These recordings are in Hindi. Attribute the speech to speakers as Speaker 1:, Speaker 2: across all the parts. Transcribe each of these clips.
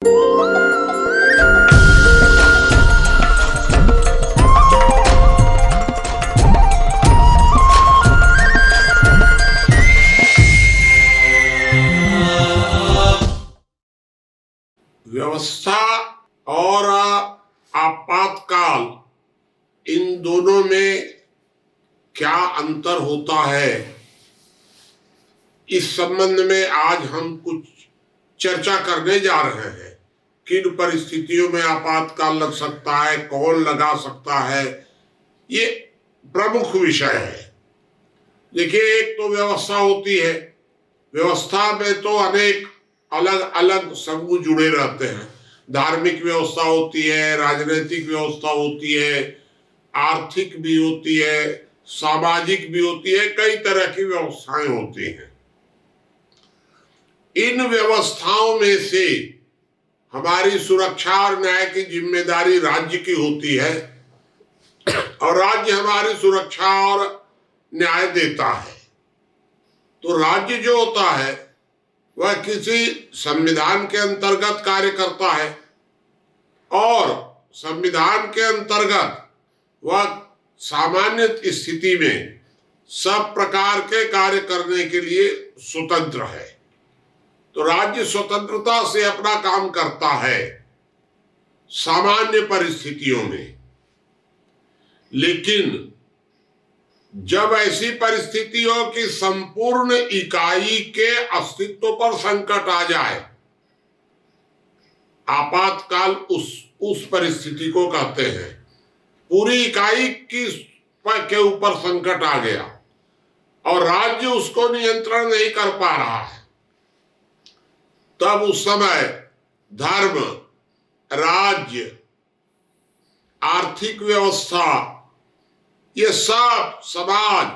Speaker 1: व्यवस्था और आपातकाल, इन दोनों में क्या अंतर होता है, इस संबंध में आज हम कुछ चर्चा करने जा रहे हैं। किन परिस्थितियों में आपातकाल लग सकता है, कौन लगा सकता है, ये प्रमुख विषय है। देखिए, एक तो व्यवस्था होती है। व्यवस्था में तो अनेक अलग अलग समूह जुड़े रहते हैं। धार्मिक व्यवस्था होती है, राजनीतिक व्यवस्था होती है, आर्थिक भी होती है, सामाजिक भी होती है, कई तरह की व्यवस्थाएं होती हैं। इन व्यवस्थाओं में से हमारी सुरक्षा और न्याय की जिम्मेदारी राज्य की होती है और राज्य हमारी सुरक्षा और न्याय देता है। तो राज्य जो होता है वह किसी संविधान के अंतर्गत कार्य करता है और संविधान के अंतर्गत वह सामान्य स्थिति में सब प्रकार के कार्य करने के लिए स्वतंत्र है। तो राज्य स्वतंत्रता से अपना काम करता है सामान्य परिस्थितियों में। लेकिन जब ऐसी परिस्थिति हो कि संपूर्ण इकाई के अस्तित्व पर संकट आ जाए, आपातकाल उस परिस्थिति को कहते हैं। पूरी इकाई के ऊपर संकट आ गया और राज्य उसको नियंत्रण नहीं कर पा रहा है, तब उस समय धर्म, राज्य, आर्थिक व्यवस्था, ये सब समाज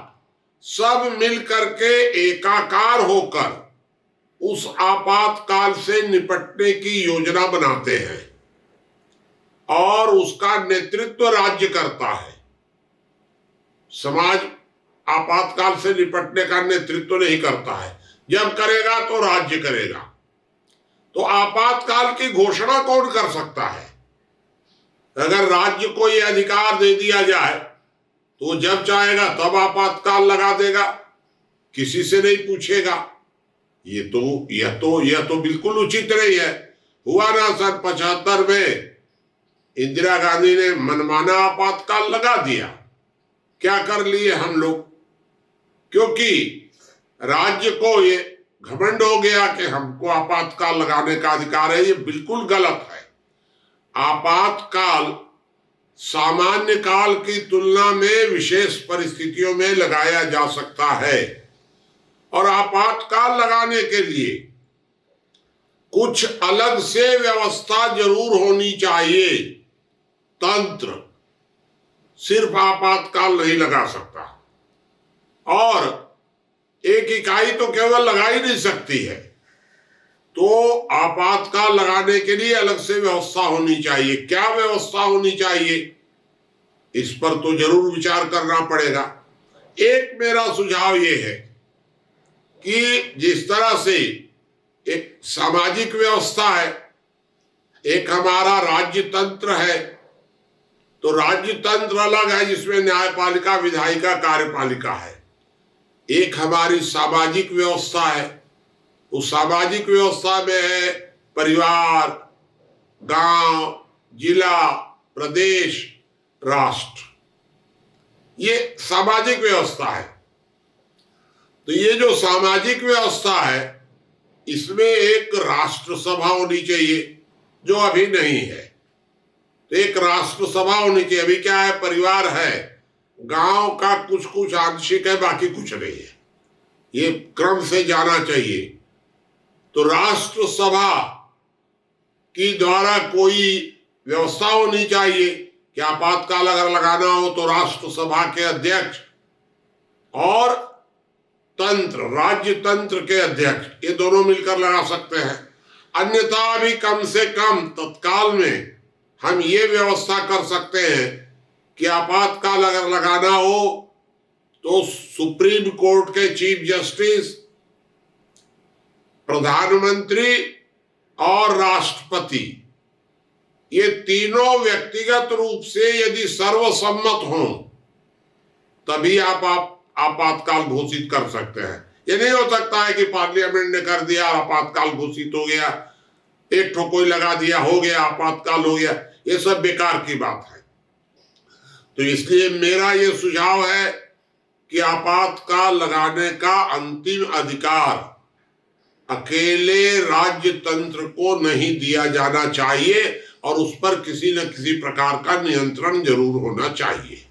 Speaker 1: सब मिलकर के एकाकार होकर उस आपातकाल से निपटने की योजना बनाते हैं और उसका नेतृत्व राज्य करता है। समाज आपातकाल से निपटने का नेतृत्व नहीं करता है। जब करेगा तो राज्य करेगा। तो आपातकाल की घोषणा कौन कर सकता है? अगर राज्य को यह अधिकार दे दिया जाए तो जब चाहेगा तब आपातकाल लगा देगा, किसी से नहीं पूछेगा। यह तो बिल्कुल उचित नहीं है। हुआ ना सन 75 में इंदिरा गांधी ने मनमाना आपातकाल लगा दिया। क्या कर लिए हम लोग? क्योंकि राज्य को ये घमंड हो गया कि हमको आपातकाल लगाने का अधिकार है। ये बिल्कुल गलत है। आपातकाल सामान्य काल की तुलना में विशेष परिस्थितियों में लगाया जा सकता है और आपातकाल लगाने के लिए कुछ अलग से व्यवस्था जरूर होनी चाहिए। तंत्र सिर्फ आपातकाल नहीं लगा सकता और एक इकाई तो केवल लगा ही नहीं सकती है। तो आपातकाल लगाने के लिए अलग से व्यवस्था होनी चाहिए। क्या व्यवस्था होनी चाहिए, इस पर तो जरूर विचार करना पड़ेगा। एक मेरा सुझाव ये है कि जिस तरह से एक सामाजिक व्यवस्था है, एक हमारा राज्य तंत्र है, तो राज्य तंत्र अलग है जिसमें न्यायपालिका, विधायिका, कार्यपालिका है। एक हमारी सामाजिक व्यवस्था है, उस सामाजिक व्यवस्था में है परिवार, गांव, जिला, प्रदेश, राष्ट्र। ये सामाजिक व्यवस्था है। तो ये जो सामाजिक व्यवस्था है, इसमें एक राष्ट्र सभा होनी चाहिए जो अभी नहीं है। तो एक राष्ट्र सभा होनी चाहिए। अभी क्या है, परिवार है, गांव का कुछ कुछ आंशिक है, बाकी कुछ नहीं है। ये क्रम से जाना चाहिए। तो राष्ट्र सभा की द्वारा कोई व्यवस्था होनी चाहिए कि आपातकाल अगर लगाना हो तो राष्ट्र सभा के अध्यक्ष और तंत्र, राज्य तंत्र के अध्यक्ष, ये दोनों मिलकर लगा सकते हैं। अन्यथा भी कम से कम तत्काल में हम ये व्यवस्था कर सकते हैं कि आपातकाल अगर लगाना हो तो सुप्रीम कोर्ट के चीफ जस्टिस, प्रधानमंत्री और राष्ट्रपति, ये तीनों व्यक्तिगत रूप से यदि सर्वसम्मत हों तभी आप आपातकाल घोषित कर सकते हैं। ये नहीं हो सकता है कि पार्लियामेंट ने कर दिया आपातकाल घोषित हो गया, एक ठो कोई लगा दिया हो गया आपातकाल हो गया, ये सब बेकार की बात है। तो इसलिए मेरा ये सुझाव है कि आपातकाल लगाने का अंतिम अधिकार अकेले राज्य तंत्र को नहीं दिया जाना चाहिए और उस पर किसी न किसी प्रकार का नियंत्रण जरूर होना चाहिए।